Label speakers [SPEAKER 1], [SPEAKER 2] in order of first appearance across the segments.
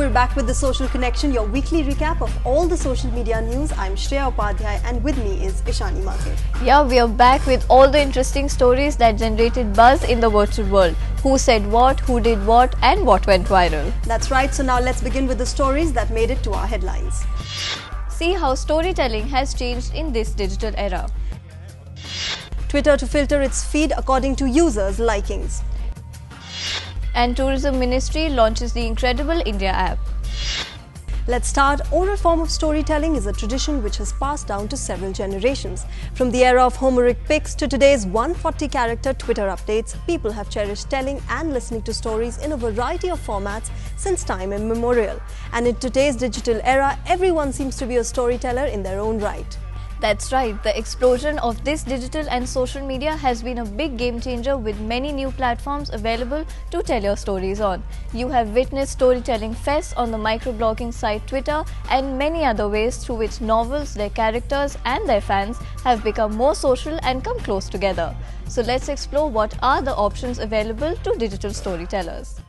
[SPEAKER 1] we're back with The Social Connection, your weekly recap of all the social media news. I'm Shreya Upadhyay and with me is Ishani Market.
[SPEAKER 2] Yeah, we are back with all the interesting stories that generated buzz in the virtual world. Who said what, who did what, and what went viral.
[SPEAKER 1] That's right, so now let's begin with the stories that made it to our headlines.
[SPEAKER 2] See how storytelling has changed in this digital era.
[SPEAKER 1] Twitter to filter its feed according to users' likings.
[SPEAKER 2] And Tourism Ministry launches the Incredible India app.
[SPEAKER 1] Let's start. Oral form of storytelling is a tradition which has passed down to several generations. From the era of Homeric pics to today's 140-character Twitter updates, people have cherished telling and listening to stories in a variety of formats since time immemorial. And in today's digital era, everyone seems to be a storyteller in their own right.
[SPEAKER 2] That's right, the explosion of this digital and social media has been a big game changer with many new platforms available to tell your stories on. You have witnessed storytelling fests on the microblogging site Twitter and many other ways through which novels, their characters and their fans have become more social and come close together. So let's explore what are the options available to digital storytellers.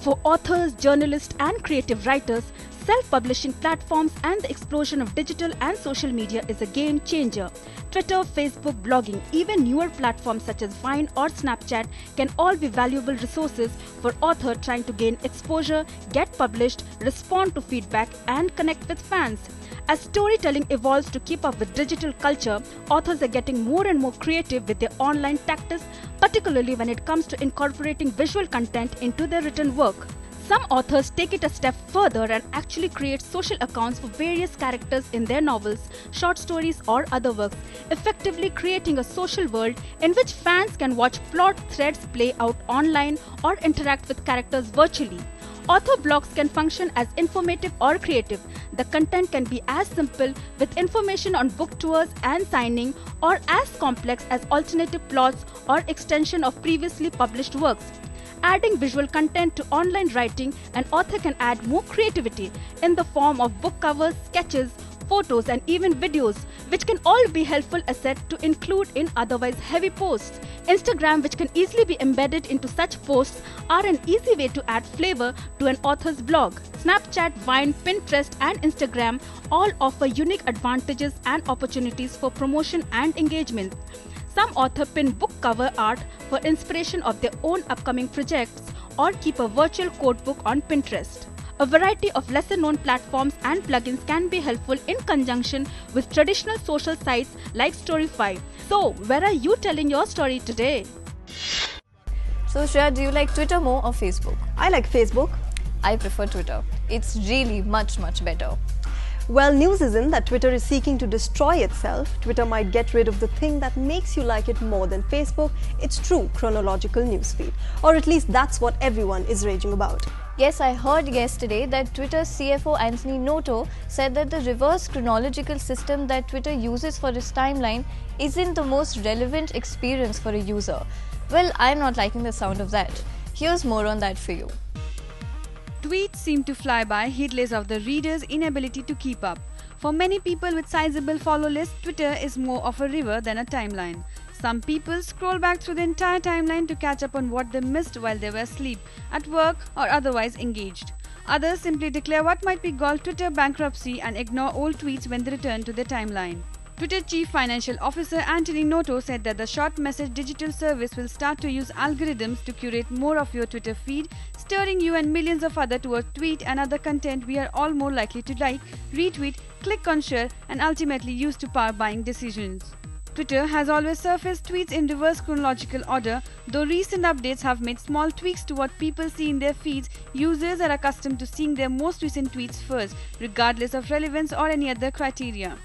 [SPEAKER 3] For authors, journalists and creative writers, self-publishing platforms and the explosion of digital and social media is a game changer. Twitter, Facebook, blogging, even newer platforms such as Vine or Snapchat can all be valuable resources for authors trying to gain exposure, get published, respond to feedback and connect with fans. As storytelling evolves to keep up with digital culture, authors are getting more and more creative with their online tactics, particularly when it comes to incorporating visual content into their written work. Some authors take it a step further and actually create social accounts for various characters in their novels, short stories or other works, effectively creating a social world in which fans can watch plot threads play out online or interact with characters virtually. Author blogs can function as informative or creative. The content can be as simple with information on book tours and signing or as complex as alternative plots or extension of previously published works. Adding visual content to online writing, an author can add more creativity in the form of book covers, sketches, photos and even videos, which can all be helpful asset to include in otherwise heavy posts. Instagram, which can easily be embedded into such posts, are an easy way to add flavor to an author's blog. Snapchat, Vine, Pinterest and Instagram all offer unique advantages and opportunities for promotion and engagement. Some authors pin book cover art for inspiration of their own upcoming projects or keep a virtual codebook on Pinterest. A variety of lesser-known platforms and plugins can be helpful in conjunction with traditional social sites like Storyfy. So, where are you telling your story today?
[SPEAKER 2] So Shreya, do you like Twitter more or Facebook?
[SPEAKER 1] I like Facebook.
[SPEAKER 2] I prefer Twitter. It's really much better.
[SPEAKER 1] Well, news is in that Twitter is seeking to destroy itself. Twitter might get rid of the thing that makes you like it more than Facebook, its true chronological newsfeed. Or at least that's what everyone is raging about.
[SPEAKER 2] Yes, I heard yesterday that Twitter's CFO Anthony Noto said that the reverse chronological system that Twitter uses for its timeline isn't the most relevant experience for a user. Well, I'm not liking the sound of that. Here's more on that for you.
[SPEAKER 4] Tweets seem to fly by heedless of the reader's inability to keep up. For many people with sizable follow lists, Twitter is more of a river than a timeline. Some people scroll back through the entire timeline to catch up on what they missed while they were asleep, at work or otherwise engaged. Others simply declare what might be called Twitter bankruptcy and ignore old tweets when they return to their timeline. Twitter Chief Financial Officer Anthony Noto said that the short message digital service will start to use algorithms to curate more of your Twitter feed, steering you and millions of others towards tweet and other content we are all more likely to like, retweet, click on share and ultimately use to power buying decisions. Twitter has always surfaced tweets in reverse chronological order, though recent updates have made small tweaks to what people see in their feeds. Users are accustomed to seeing their most recent tweets first, regardless of relevance or any other criteria.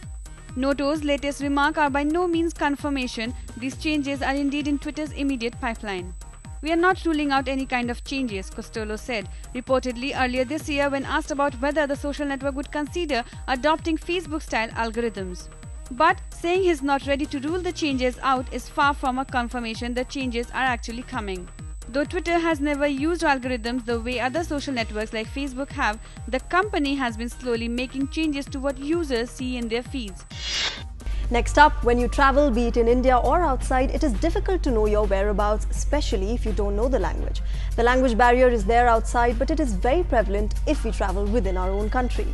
[SPEAKER 4] Noto's latest remarks are by no means confirmation. These changes are indeed in Twitter's immediate pipeline. We are not ruling out any kind of changes, Costello said, reportedly earlier this year when asked about whether the social network would consider adopting Facebook-style algorithms. But saying he's not ready to rule the changes out is far from a confirmation that changes are actually coming. Though Twitter has never used algorithms the way other social networks like Facebook have, the company has been slowly making changes to what users see in their feeds.
[SPEAKER 1] Next up, when you travel, be it in India or outside, it is difficult to know your whereabouts, especially if you don't know the language. The language barrier is there outside, but it is very prevalent if we travel within our own country.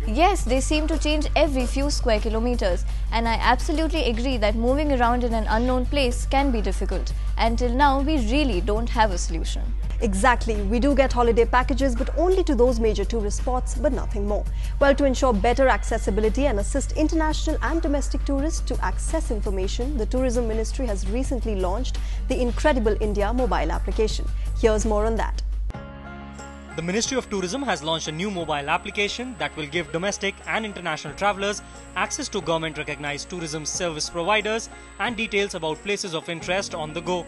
[SPEAKER 2] Yes, they seem to change every few square kilometers, and I absolutely agree that moving around in an unknown place can be difficult. Until now, we really don't have a solution.
[SPEAKER 1] Exactly. We do get holiday packages, but only to those major tourist spots, but nothing more. Well, to ensure better accessibility and assist international and domestic tourists to access information, the Tourism Ministry has recently launched the Incredible India mobile application. Here's more on that.
[SPEAKER 5] The Ministry of Tourism has launched a new mobile application that will give domestic and international travellers access to government-recognized tourism service providers and details about places of interest on the go.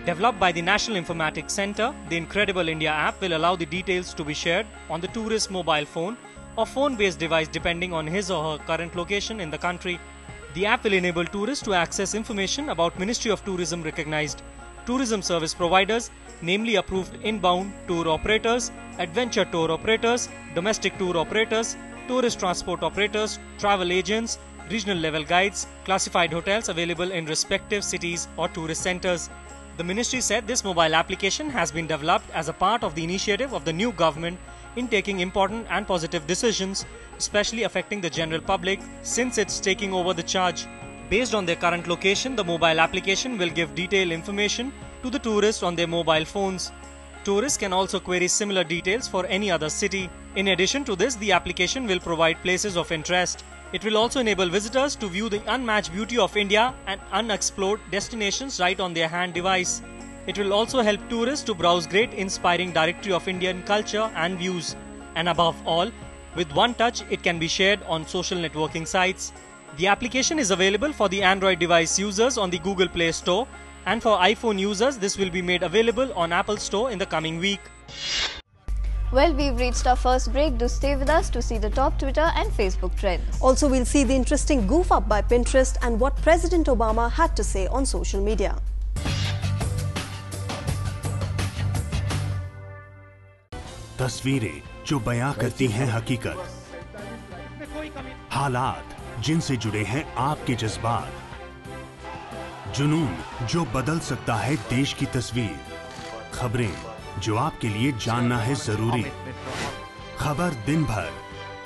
[SPEAKER 5] Developed by the National Informatics Centre, the Incredible India app will allow the details to be shared on the tourist's mobile phone or phone-based device depending on his or her current location in the country. The app will enable tourists to access information about Ministry of Tourism recognized tourism service providers, namely approved inbound tour operators, adventure tour operators, domestic tour operators, tourist transport operators, travel agents, regional level guides, classified hotels available in respective cities or tourist centers. The ministry said this mobile application has been developed as a part of the initiative of the new government in taking important and positive decisions, especially affecting the general public since it's taking over the charge. Based on their current location, the mobile application will give detailed information to the tourists on their mobile phones. Tourists can also query similar details for any other city. In addition to this, the application will provide places of interest. It will also enable visitors to view the unmatched beauty of India and unexplored destinations right on their hand device. It will also help tourists to browse great inspiring directory of Indian culture and views. And above all, with one touch, it can be shared on social networking sites. The application is available for the Android device users on the Google Play Store, and for iPhone users, this will be made available on Apple Store in the coming week.
[SPEAKER 2] Well, we've reached our first break. Do stay with us to see the top Twitter and Facebook trends.
[SPEAKER 1] Also, we'll see the interesting goof up by Pinterest and what President Obama had to say on social media.
[SPEAKER 6] तस्वीरें जो बयां करती हैं हकीकत, हालात जिनसे जुड़े हैं आपके जज्बात, जुनून जो बदल सकता है देश की तस्वीर, खबरें जो आपके लिए जानना है जरूरी। खबर दिन भर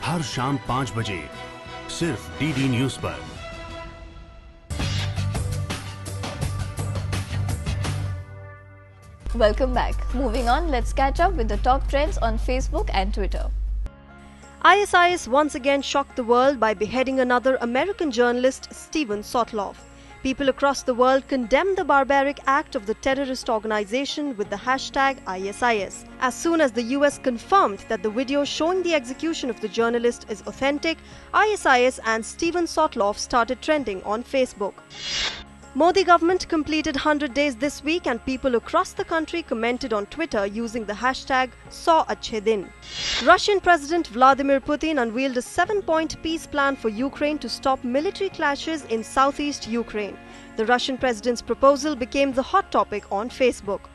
[SPEAKER 6] हर शाम 5 बजे सिर्फ डीडी न्यूज पर।
[SPEAKER 2] Welcome back. Moving on, let's catch up with the top trends on Facebook and Twitter.
[SPEAKER 1] ISIS once again shocked the world by beheading another American journalist, Steven Sotloff. People across the world condemned the barbaric act of the terrorist organization with the hashtag ISIS. As soon as the US confirmed that the video showing the execution of the journalist is authentic, ISIS and Steven Sotloff started trending on Facebook. Modi government completed 100 days this week and people across the country commented on Twitter using the hashtag #SauAchheDin. Russian President Vladimir Putin unveiled a 7-point peace plan for Ukraine to stop military clashes in southeast Ukraine. The Russian president's proposal became the hot topic on Facebook.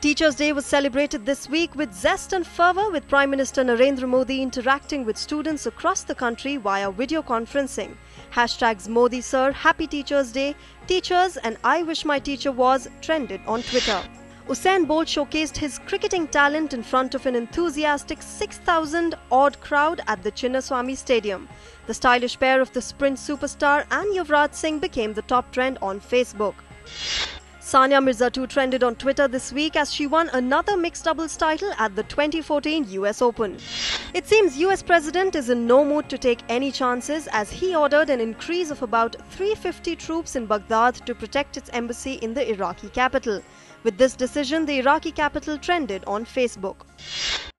[SPEAKER 1] Teachers' Day was celebrated this week with zest and fervour, with Prime Minister Narendra Modi interacting with students across the country via video conferencing. Hashtags Modi Sir, Happy Teachers' Day, Teachers and I Wish My Teacher Was trended on Twitter. Usain Bolt showcased his cricketing talent in front of an enthusiastic 6,000-odd crowd at the Chinnaswamy Stadium. The stylish pair of the sprint superstar and Yuvraj Singh became the top trend on Facebook. Sania Mirza too trended on Twitter this week as she won another mixed doubles title at the 2014 US Open. It seems US President is in no mood to take any chances as he ordered an increase of about 350 troops in Baghdad to protect its embassy in the Iraqi capital. With this decision, the Iraqi capital trended on Facebook.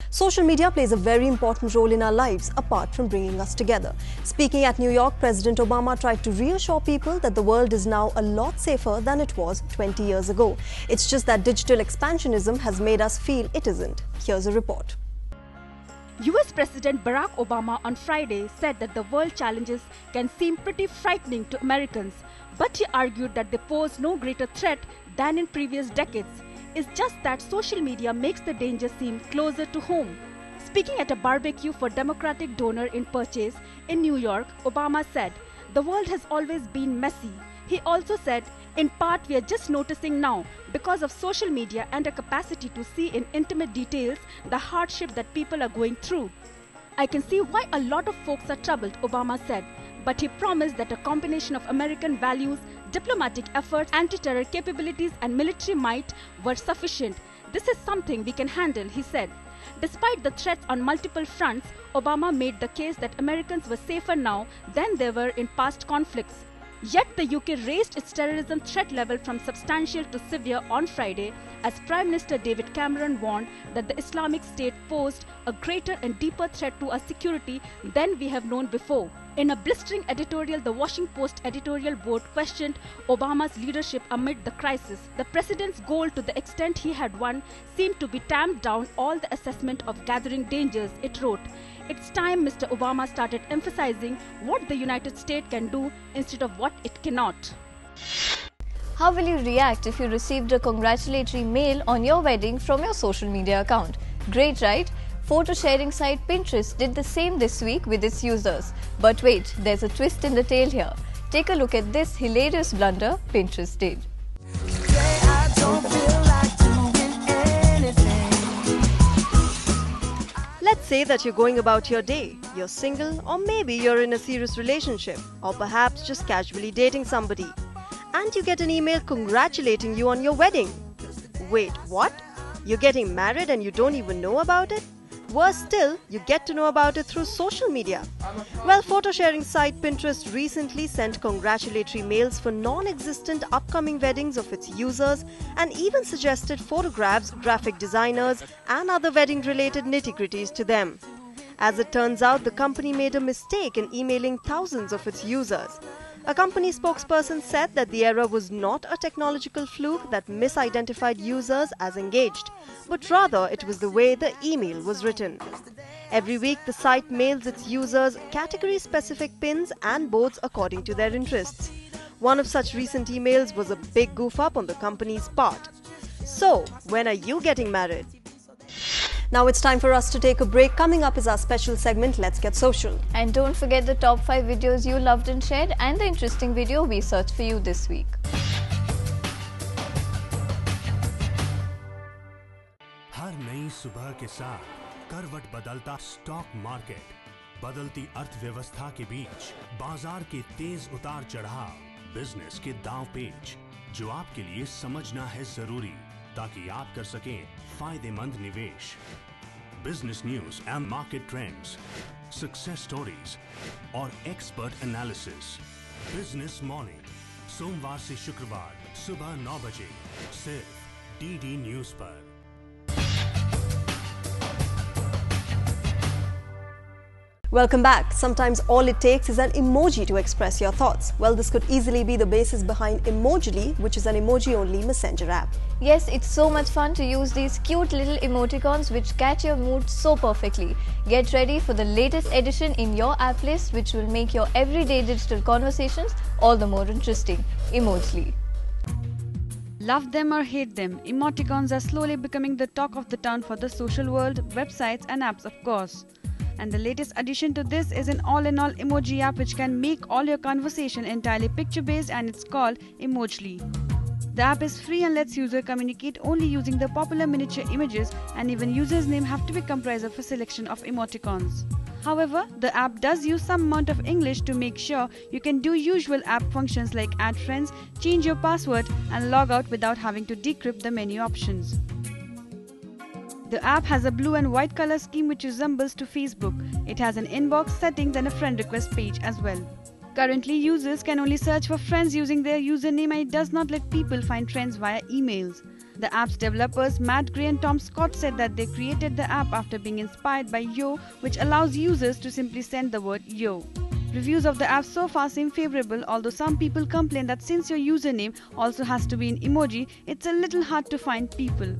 [SPEAKER 1] Social media plays a very important role in our lives, apart from bringing us together. Speaking at New York, President Obama tried to reassure people that the world is now a lot safer than it was 20 years ago. It's just that digital expansionism has made us feel it isn't. Here's a report.
[SPEAKER 3] US President Barack Obama on Friday said that the world challenges can seem pretty frightening to Americans, but he argued that they pose no greater threat than in previous decades. It's just that social media makes the danger seem closer to home. Speaking at a barbecue for Democratic donor in Purchase in New York, Obama said, "The world has always been messy." He also said, "In part, we are just noticing now, because of social media and a capacity to see in intimate details the hardship that people are going through. I can see why a lot of folks are troubled," Obama said. But he promised that a combination of American values, diplomatic efforts, anti-terror capabilities, and military might were sufficient. "This is something we can handle," he said. Despite the threats on multiple fronts, Obama made the case that Americans were safer now than they were in past conflicts. Yet the UK raised its terrorism threat level from substantial to severe on Friday, as Prime Minister David Cameron warned that the Islamic State posed a greater and deeper threat to our security than we have known before. In a blistering editorial, the Washington Post editorial board questioned Obama's leadership amid the crisis. The president's goal, to the extent he had one, seemed to be tamp down all the assessment of gathering dangers, it wrote. "It's time Mr. Obama started emphasizing what the United States can do instead of what it cannot."
[SPEAKER 2] How will you react if you received a congratulatory mail on your wedding from your social media account? Great, right? Photo sharing site Pinterest did the same this week with its users. But wait, there's a twist in the tale here. Take a look at this hilarious blunder Pinterest did.
[SPEAKER 1] Let's say that you're going about your day. You're single, or maybe you're in a serious relationship, or perhaps just casually dating somebody. And you get an email congratulating you on your wedding. Wait, what? You're getting married and you don't even know about it? Worse still, you get to know about it through social media. Well, photo sharing site Pinterest recently sent congratulatory mails for non-existent upcoming weddings of its users and even suggested photographs, graphic designers, and other wedding-related nitty-gritties to them. As it turns out, the company made a mistake in emailing thousands of its users. A company spokesperson said that the error was not a technological fluke that misidentified users as engaged, but rather it was the way the email was written. Every week, the site mails its users category-specific pins and boards according to their interests. One of such recent emails was a big goof-up on the company's part. So, when are you getting married? Now it's time for us to take a break. Coming up is our special segment, Let's Get Social.
[SPEAKER 2] And don't forget the top 5 videos you loved and shared and the interesting video we searched for you this week.
[SPEAKER 6] हर नई सुबह के साथ करवट बदलता stock market, बदलती अर्थव्यवस्था के बीच बाजार के तेज उतार चढ़ाव, बिजनेस के दांव पेच, जो आपके लिए समझना है जरूरी ताकि आप कर सकें फायदेमंद निवेश। Business news and market trends, success stories और एक्सपर्ट एनालिसिस। बिजनेस मॉर्निंग, सोमवार से शुक्रवार सुबह 9 बजे सिर्फ डीडी न्यूज पर।
[SPEAKER 1] Welcome back. Sometimes all it takes is an emoji to express your thoughts. Well, this could easily be the basis behind Emojily, which is an emoji-only messenger app.
[SPEAKER 2] Yes, it's so much fun to use these cute little emoticons which catch your mood so perfectly. Get ready for the latest addition in your app list, which will make your everyday digital conversations all the more interesting. Emojily.
[SPEAKER 4] Love them or hate them, emoticons are slowly becoming the talk of the town for the social world, websites and apps of course. And the latest addition to this is an all-in-all emoji app which can make all your conversation entirely picture-based, and it's called Emojily. The app is free and lets user communicate only using the popular miniature images, and even user's name have to be comprised of a selection of emoticons. However, the app does use some amount of English to make sure you can do usual app functions like add friends, change your password and log out without having to decrypt the menu options. The app has a blue and white color scheme which resembles to Facebook. It has an inbox, settings and a friend request page as well. Currently, users can only search for friends using their username, and it does not let people find friends via emails. The app's developers Matt Gray and Tom Scott said that they created the app after being inspired by Yo, which allows users to simply send the word Yo. Reviews of the app so far seem favorable, although some people complain that since your username also has to be an emoji, it's a little hard to find people.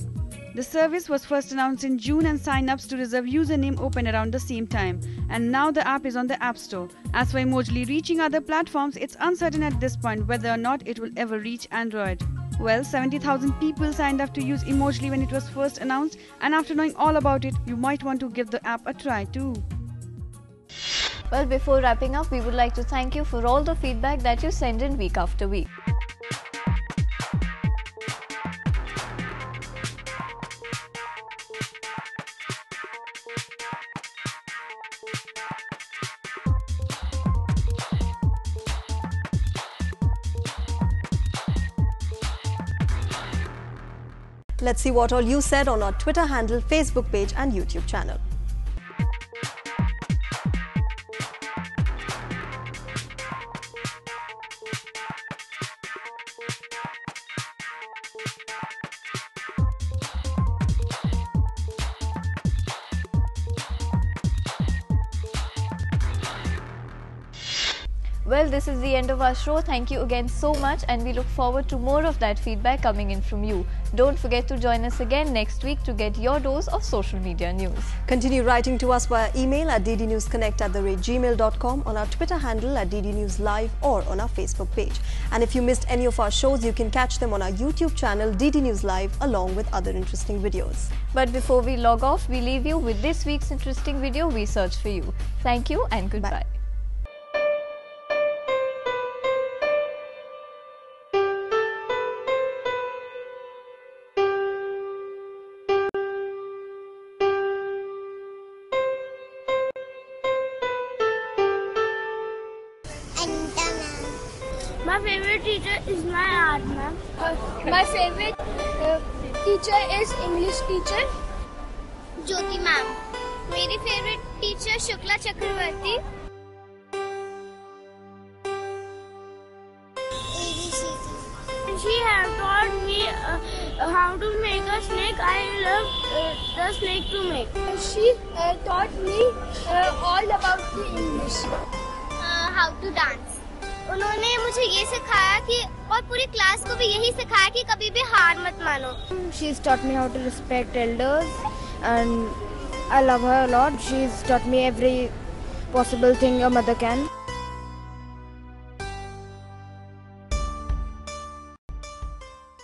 [SPEAKER 4] The service was first announced in June and sign-ups to reserve username opened around the same time, and now the app is on the App Store. As for Emojily reaching other platforms, it's uncertain at this point whether or not it will ever reach Android. Well, 70,000 people signed up to use Emojli when it was first announced, and after knowing all about it, you might want to give the app a try too.
[SPEAKER 2] Well, before wrapping up, we would like to thank you for all the feedback that you send in week after week.
[SPEAKER 1] Let's see what all you said on our Twitter handle, Facebook page and YouTube channel.
[SPEAKER 2] Well, this is the end of our show. Thank you again so much, and we look forward to more of that feedback coming in from you. Don't forget to join us again next week to get your dose of social media news.
[SPEAKER 1] Continue writing to us via email at ddnewsconnect@gmail.com, on our Twitter handle at ddnewslive, or on our Facebook page. And if you missed any of our shows, you can catch them on our YouTube channel DD News Live along with other interesting videos.
[SPEAKER 2] But before we log off, we leave you with this week's interesting video we searched for you. Thank you and goodbye.
[SPEAKER 1] Bye.
[SPEAKER 7] My favorite teacher is my art ma'am. My favorite teacher is English teacher Jyoti ma'am. मेरी favorite teacher Shukla Chakraborty. She has taught me how to make a snake. I love the snake to make. She taught me all about the English. How to dance. उन्होंने मुझे ये सिखाया कि और पूरी class को भी यही सिखाया कि कभी भी हार मत मानो.
[SPEAKER 8] She's taught me how to respect elders, and I love her a lot. She's taught me every possible thing a mother can.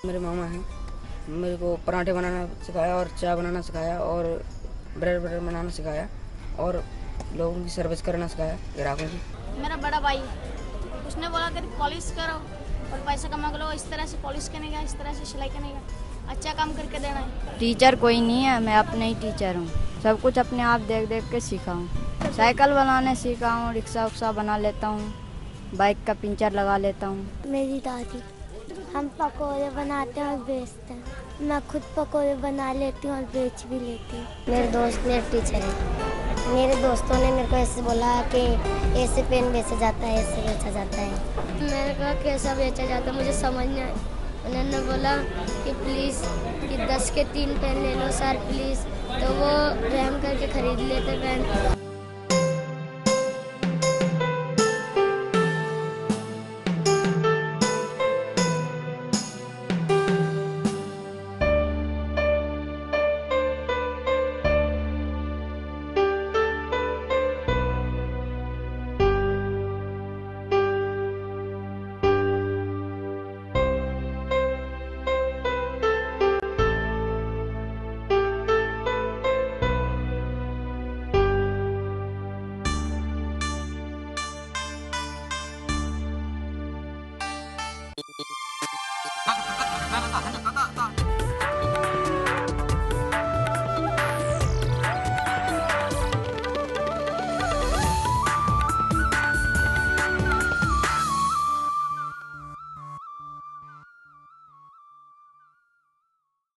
[SPEAKER 9] मेरे मामा हैं, मेरे को पराठे बनाना सिखाया और चाय बनाना सिखाया और ब्रेड बटर बनाना सिखाया और लोगों की सर्विस करना सिखाया, ग्राहकों की.
[SPEAKER 7] मेरा बड़ा भाई, उसने बोला कि पॉलिश करो और पैसा कमा लो, इस तरह से पॉलिश करने का, इस तरह से सिलाई करने का, अच्छा काम करके देना है.
[SPEAKER 8] टीचर कोई नहीं है, मैं अपने ही टीचर हूँ. सब कुछ अपने आप देख देख के सीखा हूँ. साइकिल बनाने सीखा हूँ, रिक्शा उक्सा बना लेता हूँ, बाइक का पंचर लगा लेता हूँ.
[SPEAKER 7] मेरी दादी, हम पकौड़े बनाते हैं और बेचते हैं. मैं खुद पकौड़े बना लेती हूँ और बेच भी लेती हूँ.
[SPEAKER 10] मेरे दोस्त मेरे टीचर है. मेरे दोस्तों ने मेरे को ऐसे बोला कि ऐसे पेन बेचा जाता है, ऐसे बेचा जाता है.
[SPEAKER 7] मैंने कहा कैसा बेचा जाता है, मुझे समझ नहीं आया. उन्होंने बोला कि प्लीज़ कि 10 के 3 पेन ले लो सर प्लीज़. तो वो रहम करके खरीद लेते पेन.